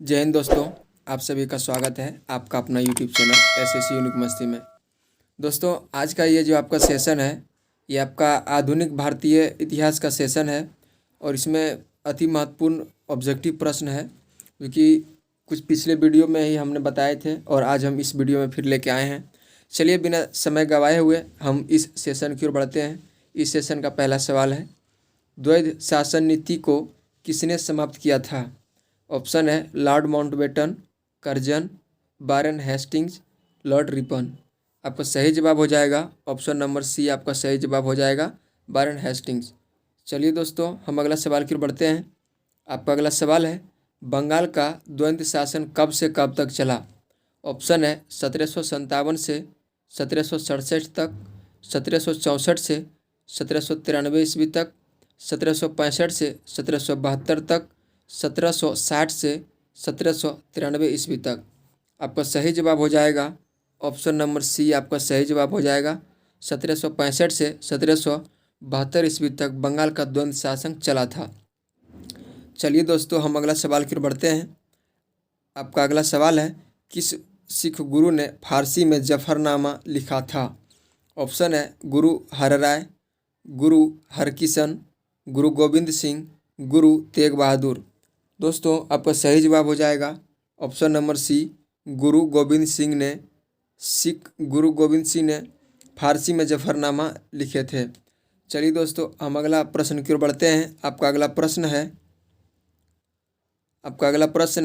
जय हिंद दोस्तों। आप सभी का स्वागत है आपका अपना यूट्यूब चैनल एसएससी यूनिक मस्ती में। दोस्तों आज का ये जो आपका सेशन है ये आपका आधुनिक भारतीय इतिहास का सेशन है और इसमें अति महत्वपूर्ण ऑब्जेक्टिव प्रश्न है क्योंकि कुछ पिछले वीडियो में ही हमने बताए थे और आज हम इस वीडियो में फिर लेके आए हैं। चलिए बिना समय गंवाए हुए हम इस सेशन की ओर बढ़ते हैं। इस सेशन का पहला सवाल है, द्वैध शासन नीति को किसने समाप्त किया था? ऑप्शन है Lord Mountbatten, Curzon, Warren Hastings, Lord Ripon. आपका सही जवाब हो जाएगा ऑप्शन नंबर सी, आपका सही जवाब हो जाएगा वारेन हेस्टिंग्स। चलिए दोस्तों हम अगला सवाल की ओर बढ़ते हैं। आपका अगला सवाल है, बंगाल का द्वंद्व शासन कब से कब तक चला? ऑप्शन है 1757 से 1767 तक, 1764 से 1793 ईस्वी तक, 1765 से 1772 तक, 1760 से 1793 ईस्वी तक। आपका सही जवाब हो जाएगा ऑप्शन नंबर सी, आपका सही जवाब हो जाएगा 1765 से 1772 ईस्वी तक बंगाल का द्वंद्व शासन चला था। चलिए दोस्तों हम अगला सवाल की ओर बढ़ते हैं। आपका अगला सवाल है, किस सिख गुरु ने फारसी में जफरनामा लिखा था? ऑप्शन है गुरु हरराय, गुरु हरकिशन, गुरु गोविंद सिंह, गुरु तेग बहादुर। दोस्तों आपका सही जवाब हो जाएगा ऑप्शन नंबर सी, गुरु गोविंद सिंह ने गुरु गोविंद सिंह ने फारसी में जफरनामा लिखे थे। चलिए दोस्तों हम अगला प्रश्न की ओर बढ़ते हैं। आपका अगला प्रश्न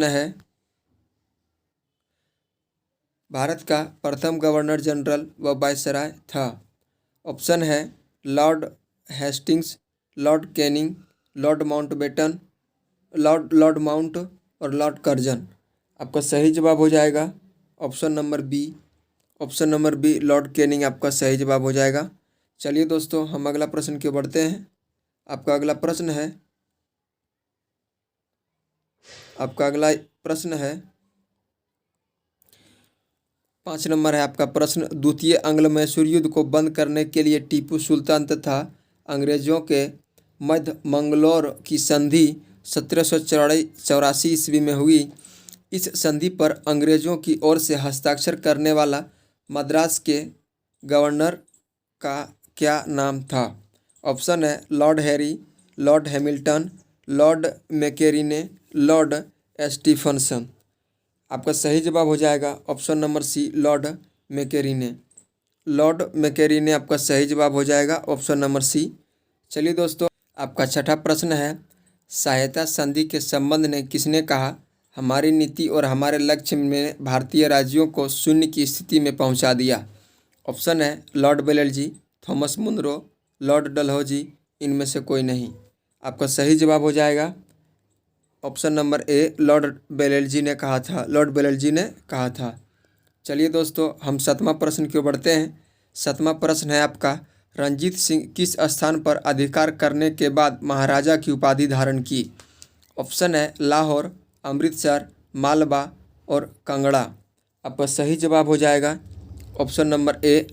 है भारत का प्रथम गवर्नर जनरल व वायसराय था? ऑप्शन है Lord Hastings, Lord Canning, Lord Mountbatten, Lord Mount और लॉर्ड कर्जन। आपका सही जवाब हो जाएगा option number B, Lord Canning आपका सही जवाब हो जाएगा। चलिए दोस्तों हम अगला प्रश्न की ओर बढ़ते हैं। आपका अगला प्रश्न है 5 नंबर है आपका प्रश्न, द्वितीय आंग्ल मैसूर युद्ध को बंद करने के लिए टीपू सुल्तान तथा अंग्रेजों के मध्य मंगलौर की संधि 1784 ईस्वी में हुई। इस संधि पर अंग्रेजों की ओर से हस्ताक्षर करने वाला मद्रास के गवर्नर का क्या नाम था? ऑप्शन है Lord Harry, Lord Hamilton, Lord Macartney, Lord Stephenson. आपका सही जवाब हो जाएगा option number C, Lord Macartney. Lord Macartney आपका सही जवाब हो जाएगा ऑप्शन नंबर सी। चलिए दोस्तों आपका छठा प्रश्न है, सहायता संधि के संबंध में किसने कहा, हमारी नीति और हमारे लक्ष्य में भारतीय राज्यों को शून्य की स्थिति में पहुंचा दिया? ऑप्शन है लॉर्ड बेलेजी, थॉमस मुनरो, लॉर्ड डलहौजी, इनमें से कोई नहीं। आपका सही जवाब हो जाएगा ऑप्शन नंबर ए, लॉर्ड बेलेजी ने कहा था। चलिए दोस्तों हम 7वां प्रश्न की ओर बढ़ते हैं। 7वां प्रश्न है आपका, रंजीत सिंह किस स्थान पर अधिकार करने के बाद महाराजा की उपाधि धारण की? ऑप्शन है लाहौर, अमृतसर, मालवा और कांगड़ा। आपका सही जवाब हो जाएगा ऑप्शन नंबर ए,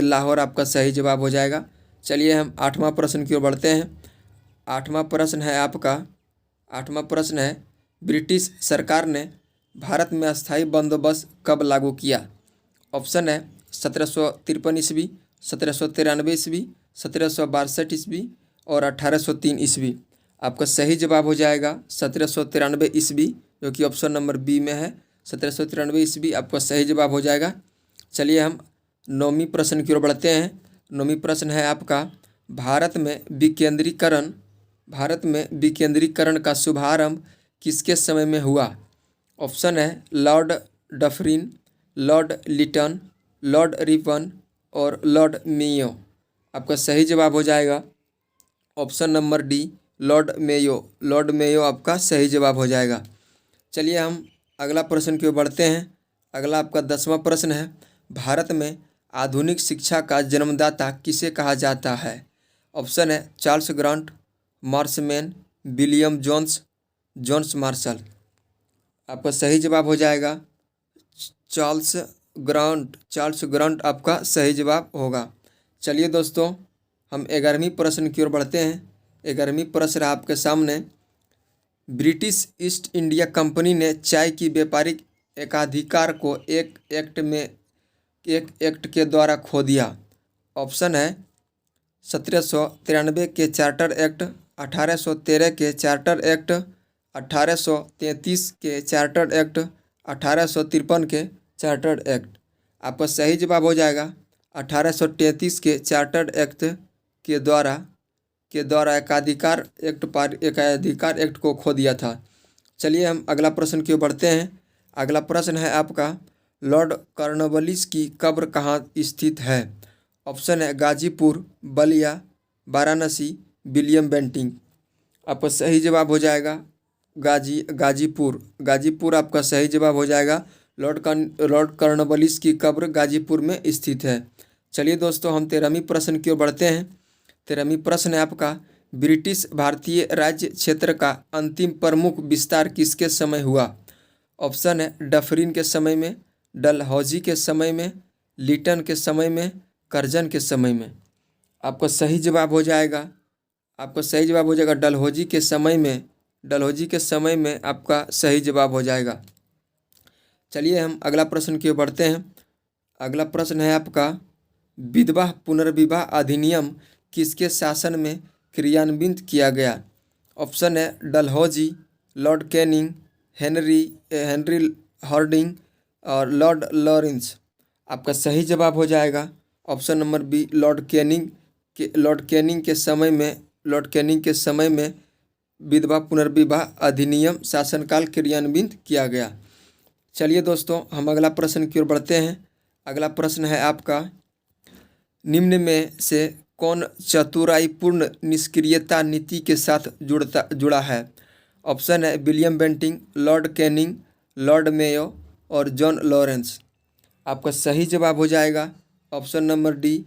लाहौर आपका सही जवाब हो जाएगा। चलिए हम 8वां प्रश्न की ओर बढ़ते हैं। 8वां प्रश्न है ब्रिटिश सरकार ने भारत में अस्थायी बंदोबस्त कब लागू किया? ऑप्शन है 1753 ईस्वी, 1793 ईस्वी, 1762 ईस्वी और 1803 ईस्वी। आपका सही जवाब हो जाएगा 1793 ईस्वी, जो कि ऑप्शन नंबर बी में है। 1793 ईस्वी आपका सही जवाब हो जाएगा। चलिए हम 9वीं प्रश्न की ओर बढ़ते हैं। 9वीं प्रश्न है आपका, भारत में विकेंद्रीकरण का शुभारंभ किसके समय में हुआ? ऑप्शन है Lord Dufferin, Lord Lytton, Lord Ripon और लॉर्ड मेयो। आपका सही जवाब हो जाएगा option number D, Lord Mayo आपका सही जवाब हो जाएगा। चलिए हम अगला प्रश्न की ओर बढ़ते हैं। अगला आपका 10वां प्रश्न है, भारत में आधुनिक शिक्षा का जन्मदाता किसे कहा जाता है? ऑप्शन है Charles Grant, Marshman, William Jones Marshall. आपका सही जवाब हो जाएगा चार्ल्स ग्रांट आपका सही जवाब होगा। चलिए दोस्तों हम 11वीं प्रश्न की ओर बढ़ते हैं। 11वीं प्रश्न आपके सामने, ब्रिटिश ईस्ट इंडिया कंपनी ने चाय की व्यापारिक एकाधिकार को एक एक्ट के द्वारा खो दिया। ऑप्शन है 1793 के चार्टर एक्ट, 1813 के चार्टर एक्ट, 1833 के चार्टर एक्ट, 1853 के चार्टर एक्ट। आपका सही जवाब हो जाएगा 1833 के चार्टर एक्ट के द्वारा एकाधिकार एक्ट को खो दिया था। चलिए हम अगला प्रश्न की ओर बढ़ते हैं। अगला प्रश्न है आपका, लॉर्ड कॉर्नवालिस की कब्र कहाँ स्थित है? ऑप्शन है गाजीपुर, बलिया, वाराणसी, विलियम बेंटिंक। आपका सही जवाब हो जाएगा गाजीपुर आपका सही जवाब हो जाएगा। लॉर्ड कॉर्नवालिस की कब्र गाजीपुर में स्थित है। चलिए दोस्तों हम 13वीं प्रश्न की ओर बढ़ते हैं। 13वीं प्रश्न है आपका, ब्रिटिश भारतीय राज्य क्षेत्र का अंतिम प्रमुख विस्तार किसके समय हुआ? ऑप्शन है डफरिन के समय में, डलहौजी के समय में, लिटन के समय में, कर्जन के समय में। आपका सही जवाब हो जाएगा डलहौजी के समय में आपका सही जवाब हो जाएगा। चलिए हम अगला प्रश्न की ओर बढ़ते हैं। अगला प्रश्न है आपका, विधवा पुनर्विवाह अधिनियम किसके शासन में क्रियान्वित किया गया? ऑप्शन है Dalhousie, Lord Canning, Henry Hardinge और लॉर्ड लॉरेंस। आपका सही जवाब हो जाएगा option number B, Lord Canning के समय में विधवा पुनर्विवाह अधिनियम शासनकाल क्रियान्वित किया गया। चलिए दोस्तों हम अगला प्रश्न की ओर बढ़ते हैं। अगला प्रश्न है आपका, निम्न में से कौन चतुराईपूर्ण निष्क्रियता नीति के साथ जुड़ा है? ऑप्शन है William Bentinck, Lord Canning, Lord Mayo और जॉन लॉरेंस। आपका सही जवाब हो जाएगा option number D,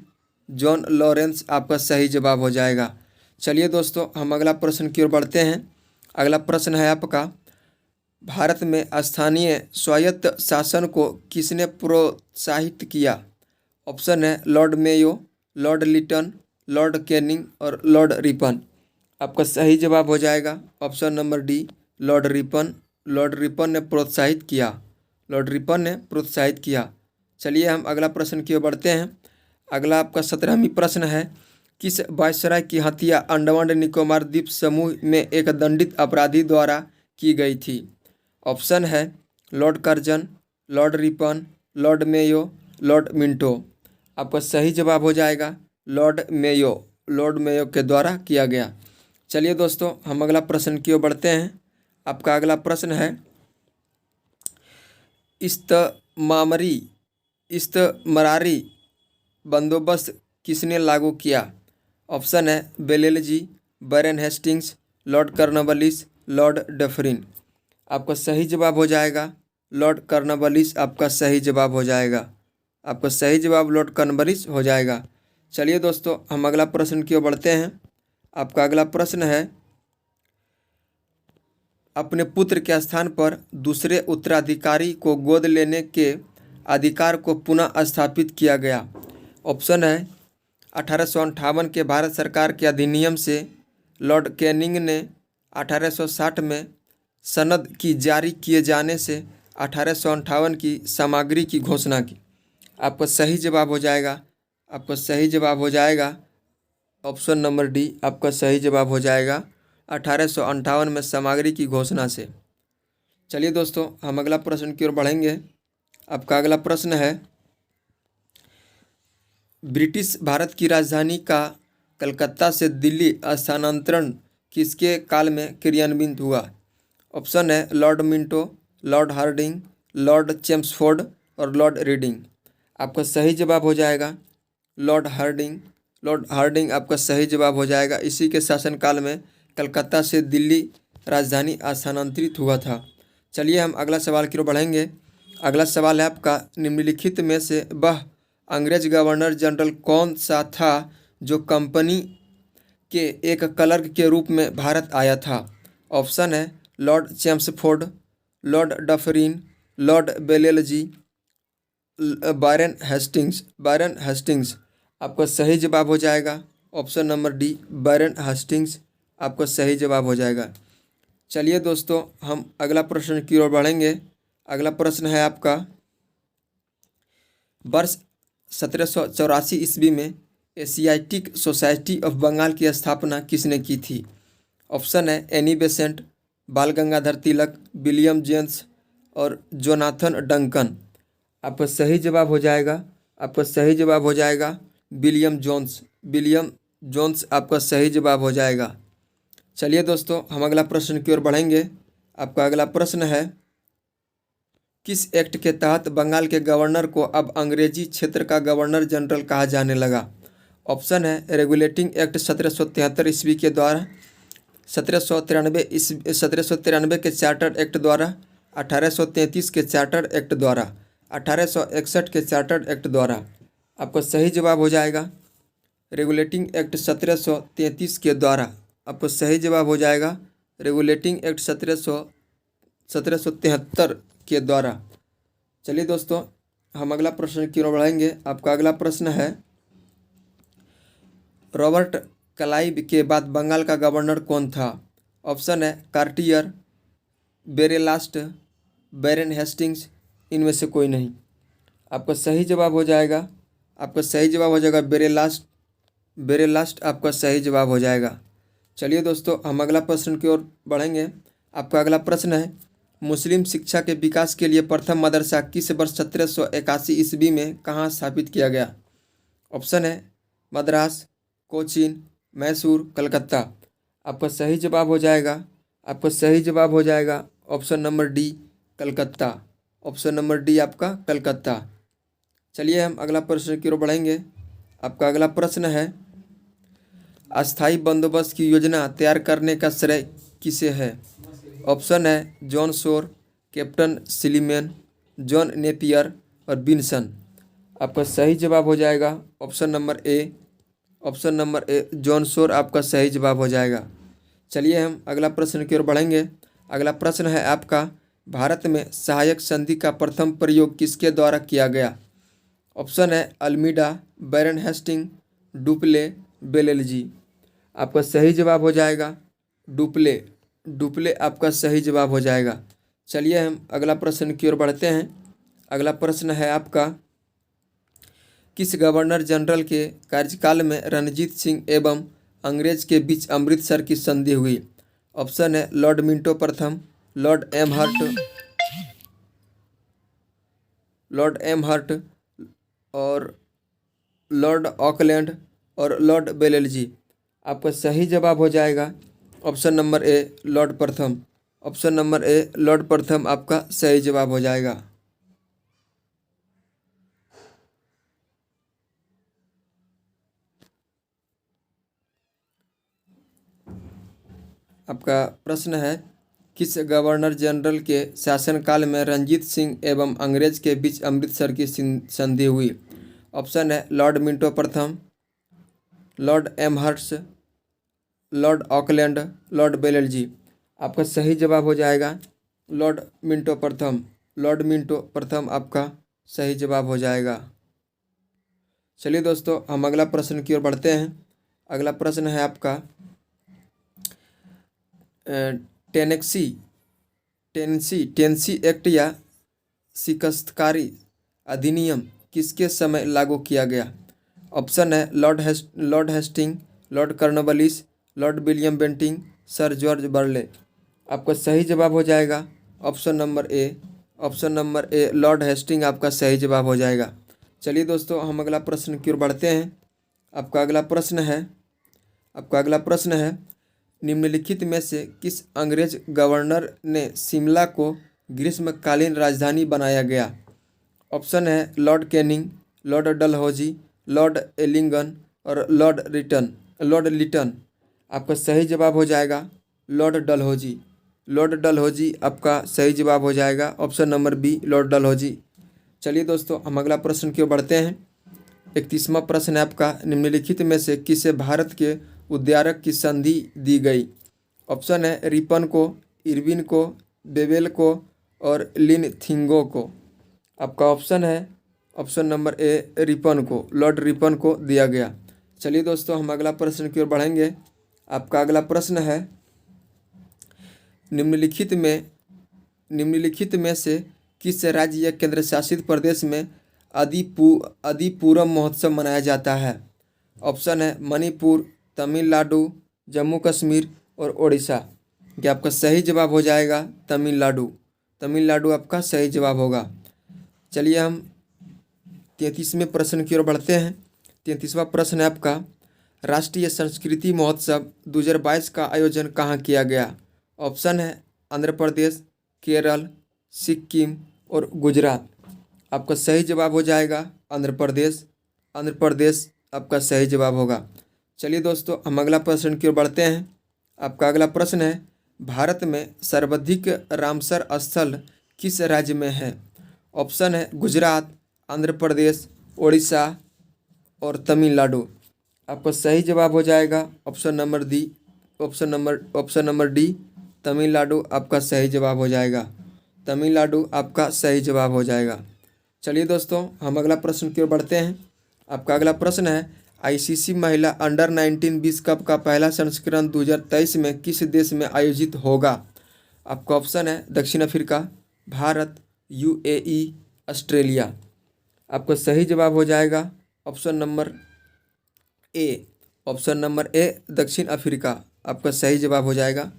John Lawrence आपका सही जवाब हो जाएगा। चलिए दोस्तों हम अगला प्रश्न की ओर बढ़ते हैं। अगला प्रश्न है आपका, भारत में स्थानीय स्वायत्त शासन को किसने प्रोत्साहित किया? ऑप्शन है Lord Mayo, Lord Lytton, Lord Canning और लॉर्ड रिपन। आपका सही जवाब हो जाएगा option number D, Lord Ripon ने प्रोत्साहित किया। चलिए हम अगला प्रश्न की ओर बढ़ते हैं। अगला आपका 17वीं प्रश्न है, किस वायसराय की हत्या अंडमान निकोबार द्वीप समूह में एक दंडित अपराधी द्वारा की गई थी? ऑप्शन है Lord Curzon, Lord Ripon, Lord Mayo, Lord Minto. आपका सही जवाब हो जाएगा लॉर्ड मेयो के द्वारा किया गया। चलिए दोस्तों हम अगला प्रश्न की ओर बढ़ते हैं। आपका अगला प्रश्न है, इस्तमरारी बंदोबस्त किसने लागू किया? ऑप्शन है बेलेलजी, Baron Hastings, Lord Cornwallis, Lord Dufferin. आपका सही जवाब हो जाएगा लॉर्ड कॉर्नवालिस आपका सही जवाब हो जाएगा। आपका सही जवाब लॉर्ड कॉर्नवालिस हो जाएगा। चलिए दोस्तों हम अगला प्रश्न की ओर बढ़ते हैं। आपका अगला प्रश्न है, अपने पुत्र के स्थान पर दूसरे उत्तराधिकारी को गोद लेने के अधिकार को पुनः स्थापित किया गया। ऑप्शन है 1858 के भारत सरकार के अधिनियम से लॉर्ड कैनिंग ने 1860 में सनद की जारी किए जाने से 1858 की सामग्री की घोषणा की। आपका सही जवाब हो जाएगा ऑप्शन नंबर डी, आपका सही जवाब हो जाएगा 1858 में सामग्री की घोषणा से। चलिए दोस्तों हम अगला प्रश्न की ओर बढ़ेंगे। आपका अगला प्रश्न है, ब्रिटिश भारत की राजधानी का कलकत्ता से दिल्ली स्थानांतरण किसके काल में क्रियान्वित हुआ? ऑप्शन है Lord Minto, Lord Hardinge, Lord Chelmsford और लॉर्ड रीडिंग। आपका सही जवाब हो जाएगा लॉर्ड हार्डिंग आपका सही जवाब हो जाएगा। इसी के शासनकाल में कलकत्ता से दिल्ली राजधानी स्थानांतरित हुआ था। चलिए हम अगला सवाल की ओर बढ़ेंगे। अगला सवाल है आपका, निम्नलिखित में से वह अंग्रेज गवर्नर जनरल कौन सा था जो कंपनी के एक क्लर्क के रूप में भारत आया था? ऑप्शन है Lord Chelmsford, Lord Dufferin, Lord बेलेलजी, बैरन हेस्टिंग्स। आपका सही जवाब हो जाएगा option number D, Baron Hastings आपका सही जवाब हो जाएगा। चलिए दोस्तों, हम अगला प्रश्न की ओर बढ़ेंगे। अगला प्रश्न है आपका, वर्ष 1784 ईस्वी में एशियाटिक सोसाइटी ऑफ बंगाल की स्थापना किसने की थी? ऑप्शन है एनी बेसेंट, बाल गंगाधर तिलक, विलियम जेम्स और जोनाथन डंकन। आपका सही जवाब हो जाएगा, आपका सही जवाब हो जाएगा विलियम जोन्स। विलियम जोन्स आपका सही जवाब हो जाएगा। चलिए दोस्तों, हम अगला प्रश्न की ओर बढ़ेंगे। आपका अगला प्रश्न है, किस एक्ट के तहत बंगाल के गवर्नर को अब अंग्रेजी क्षेत्र का गवर्नर जनरल कहा जाने लगा? ऑप्शन है रेगुलेटिंग एक्ट 1773 ईस्वी के द्वारा, 1793 के चार्टर एक्ट द्वारा, 1833 के चार्टर एक्ट द्वारा, 1861 के चार्टर एक्ट द्वारा। आपका सही जवाब हो जाएगा रेगुलेटिंग एक्ट 1733 के द्वारा। आपको सही जवाब हो जाएगा रेगुलेटिंग एक्ट 1773 के द्वारा। चलिए दोस्तों, हम अगला प्रश्न की ओर बढ़ेंगे। आपका अगला प्रश्न है, रॉबर्ट क्लाइव के बाद बंगाल का गवर्नर कौन था? ऑप्शन है कार्टियर, बेरेलास्ट, बैरन हेस्टिंग्स, इनमें से कोई नहीं। आपका सही जवाब हो जाएगा, आपका सही जवाब हो जाएगा बेरेलास्ट। बेरेलास्ट आपका सही जवाब हो जाएगा। चलिए दोस्तों, हम अगला प्रश्न की ओर बढ़ेंगे। आपका अगला प्रश्न है, मुस्लिम शिक्षा के विकास के लिए प्रथम मदरसा किस वर्ष 1781 ईस्वी में कहाँ स्थापित किया गया? ऑप्शन है मद्रास, कोचीन, मैसूर, कलकत्ता। आपका सही जवाब हो जाएगा, आपका सही जवाब हो जाएगा option number D, Calcutta. Option number D आपका कलकत्ता। चलिए हम अगला प्रश्न की ओर बढ़ेंगे। आपका अगला प्रश्न है, अस्थायी बंदोबस्त की योजना तैयार करने का श्रेय किसे है? ऑप्शन है John Shore, captain सिलीमैन, John Napier और बिन्सन। आपका सही जवाब हो जाएगा option number A, option number A John Shore आपका सही जवाब हो जाएगा। चलिए हम अगला प्रश्न की ओर बढ़ेंगे। अगला प्रश्न है आपका, भारत में सहायक संधि का प्रथम प्रयोग किसके द्वारा किया गया? ऑप्शन है अल्मीडा, बैरन हेस्टिंग, डुप्ले, बेलेलजी। आपका सही जवाब हो जाएगा डुप्ले। डुप्ले आपका सही जवाब हो जाएगा। चलिए हम अगला प्रश्न की ओर बढ़ते हैं। अगला प्रश्न है आपका, किस गवर्नर जनरल के कार्यकाल में रणजीत सिंह एवं अंग्रेज के बीच अमृतसर की संधि हुई? ऑप्शन है लॉर्ड मिंटो प्रथम, लॉर्ड एम हर्ट और लॉर्ड ऑकलैंड और लॉर्ड बेलेलजी। आपका सही जवाब हो जाएगा ऑप्शन नंबर ए, लॉर्ड प्रथम। ऑप्शन नंबर ए, लॉर्ड प्रथम आपका सही जवाब हो जाएगा। आपका प्रश्न है, किस गवर्नर जनरल के शासनकाल में रणजीत सिंह एवं अंग्रेज के बीच अमृतसर की संधि हुई? ऑप्शन है लॉर्ड मिंटो प्रथम, लॉर्ड एमहर्ट्स, लॉर्ड ऑकलैंड, लॉर्ड बेलेलजी। आपका सही जवाब हो जाएगा लॉर्ड मिंटो प्रथम। लॉर्ड मिंटो प्रथम आपका सही जवाब हो जाएगा। चलिए दोस्तों, हम अगला प्रश्न की ओर बढ़ते हैं। अगला प्रश्न है आपका, टेनेसी एक्ट या शिकस्तकारी अधिनियम किसके समय लागू किया गया? ऑप्शन है Lord Hastings, Lord Cornwallis, Lord William Bentinck, Sir George Barlow. आपका सही जवाब हो जाएगा option number A, option number A Lord Hastings आपका सही जवाब हो जाएगा। चलिए दोस्तों, हम अगला प्रश्न की ओर बढ़ते हैं। आपका अगला प्रश्न है, निम्नलिखित में से किस अंग्रेज गवर्नर ने शिमला को ग्रीष्मकालीन राजधानी बनाया गया? ऑप्शन है Lord Canning, Lord Dalhousie, Lord Elgin और लॉर्ड लिटन। आपका सही जवाब हो जाएगा लॉर्ड डलहौजी। लॉर्ड डलहौजी आपका सही जवाब हो जाएगा option number B, Lord Dalhousie. चलिए दोस्तों, हम अगला प्रश्न की ओर बढ़ते हैं। 31वां प्रश्न है आपका, निम्नलिखित में से किसे भारत के उद्यारक की संधि दी गई? ऑप्शन है रिपन को, इरविन को, बेवेल को और लिन थिंगो को। आपका ऑप्शन है ऑप्शन नंबर ए, रिपन को, लॉर्ड रिपन को दिया गया। चलिए दोस्तों, हम अगला प्रश्न की ओर बढ़ेंगे। आपका अगला प्रश्न है, निम्नलिखित में से किस राज्य या केंद्र शासित प्रदेश में आदिपूरम महोत्सव मनाया जाता है? ऑप्शन है मणिपुर, तमिलनाडु, जम्मू कश्मीर और उड़ीसा। क्या आपका सही जवाब हो जाएगा तमिलनाडु? तमिलनाडु आपका सही जवाब होगा। चलिए हम 33वें प्रश्न की ओर बढ़ते हैं। 33वां प्रश्न है आपका, राष्ट्रीय संस्कृति महोत्सव 2022 का आयोजन कहाँ किया गया? ऑप्शन है आंध्र प्रदेश, केरल, सिक्किम और गुजरात। आपका सही जवाब हो जाएगा आंध्र प्रदेश। आंध्र प्रदेश आपका सही जवाब होगा। चलिए दोस्तों हम अगला प्रश्न की ओर बढ़ते हैं। आपका अगला प्रश्न है, भारत में सर्वाधिक रामसर स्थल किस राज्य में है? ऑप्शन है गुजरात, आंध्र प्रदेश, उड़ीसा और तमिलनाडु। आपका सही जवाब हो जाएगा ऑप्शन नंबर डी, तमिलनाडु आपका सही जवाब हो जाएगा। तमिलनाडु आपका सही जवाब हो जाएगा। चलिए दोस्तों हम अगला प्रश्न की ओर बढ़ते हैं। आपका अगला प्रश्न है, आईसीसी महिला अंडर 19 विश्व कप का पहला संस्करण 2023 में किस देश में आयोजित होगा? आपका ऑप्शन है दक्षिण अफ्रीका, भारत, यूएई, ऑस्ट्रेलिया। आपका सही जवाब हो जाएगा ऑप्शन नंबर ए, दक्षिण अफ्रीका आपका सही जवाब हो जाएगा।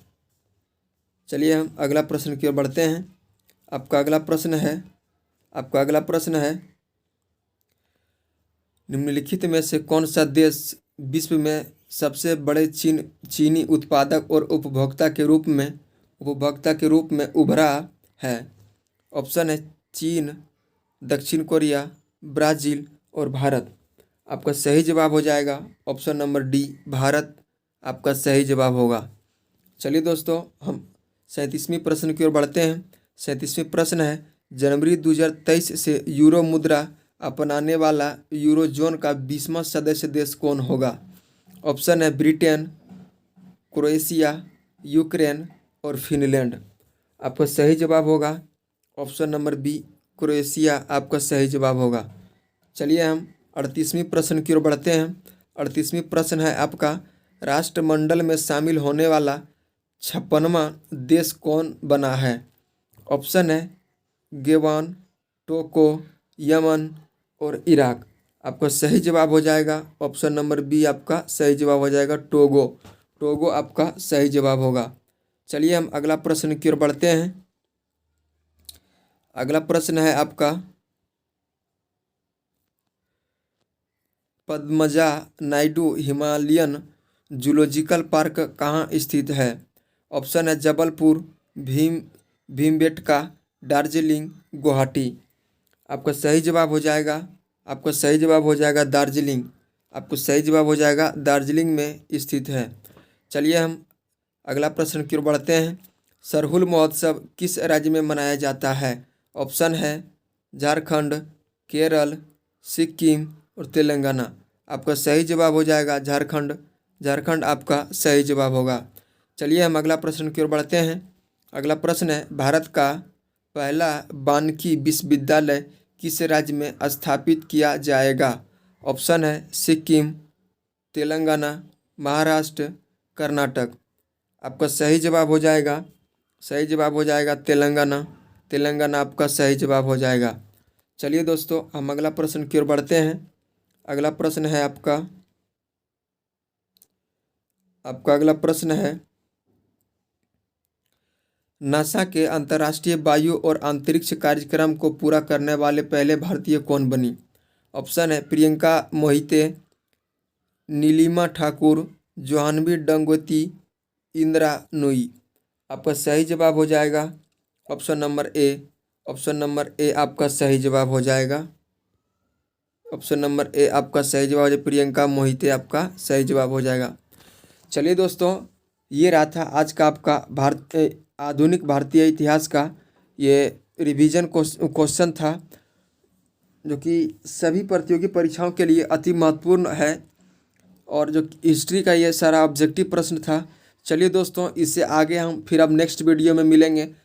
चलिए हम अगला प्रश्न की ओर बढ़ते हैं। आपका अगला प्रश्न है, निम्नलिखित में से कौन सा देश विश्व में सबसे बड़े चीनी उत्पादक और उपभोक्ता के रूप में उभरा है? ऑप्शन है चीन, दक्षिण कोरिया, ब्राज़ील और भारत। आपका सही जवाब हो जाएगा ऑप्शन नंबर डी, भारत आपका सही जवाब होगा। चलिए दोस्तों हम 37वें प्रश्न की ओर बढ़ते हैं। 37वें प्रश्न है, जनवरी 2023 से यूरो मुद्रा अपनाने वाला यूरोजोन का 20वां सदस्य देश कौन होगा? ऑप्शन है ब्रिटेन, क्रोएशिया, यूक्रेन और फिनलैंड। आपका सही जवाब होगा ऑप्शन नंबर बी, क्रोएशिया आपका सही जवाब होगा। चलिए हम 38वें प्रश्न की ओर बढ़ते हैं। 38वें प्रश्न है आपका, राष्ट्रमंडल में शामिल होने वाला 56वां देश कौन बना है? ऑप्शन है गयाना, टोगो, यमन और इराक। आपका सही जवाब हो जाएगा ऑप्शन नंबर बी, आपका सही जवाब हो जाएगा टोगो आपका सही जवाब होगा। चलिए हम अगला प्रश्न की ओर बढ़ते हैं। अगला प्रश्न है आपका, Padmaja Naidu Himalayan zoological park कहाँ स्थित है? ऑप्शन है जबलपुर, भीमबेटका, दार्जिलिंग, गुवाहाटी। आपका सही जवाब हो जाएगा दार्जिलिंग। आपको सही जवाब हो जाएगा दार्जिलिंग में स्थित है। चलिए हम अगला प्रश्न की ओर बढ़ते हैं। सरहुल महोत्सव किस राज्य में मनाया जाता है? ऑप्शन है झारखंड, केरल, सिक्किम और तेलंगाना। आपका सही जवाब हो जाएगा झारखंड आपका सही जवाब होगा। चलिए हम अगला प्रश्न की ओर बढ़ते हैं। अगला प्रश्न है, भारत का पहला वानिकी विश्वविद्यालय किस राज्य में स्थापित किया जाएगा? ऑप्शन है सिक्किम, तेलंगाना, महाराष्ट्र, कर्नाटक। आपका सही जवाब हो जाएगा तेलंगाना आपका सही जवाब हो जाएगा। चलिए दोस्तों हम अगला प्रश्न की ओर बढ़ते हैं। अगला प्रश्न है आपका अगला प्रश्न है, नासा के अंतर्राष्ट्रीय वायु और अंतरिक्ष कार्यक्रम को पूरा करने वाले पहले भारतीय कौन बनी? ऑप्शन है प्रियंका मोहिते, नीलिमा ठाकुर, जाह्नवी गंगोत्री, इंदिरा नूई। आपका सही जवाब हो जाएगा ऑप्शन नंबर ए आपका सही जवाब हो जाएगा। ऑप्शन नंबर ए आपका सही जवाब हो जाएगा, प्रियंका मोहिते आपका सही जवाब हो जाएगा। चलिए दोस्तों ये रहा था आज का आपका आधुनिक भारतीय इतिहास का ये रिवीजन क्वेश्चन था, जो कि सभी प्रतियोगी परीक्षाओं के लिए अति महत्वपूर्ण है और जो हिस्ट्री का ये सारा ऑब्जेक्टिव प्रश्न था। चलिए दोस्तों इससे आगे हम फिर अब नेक्स्ट वीडियो में मिलेंगे।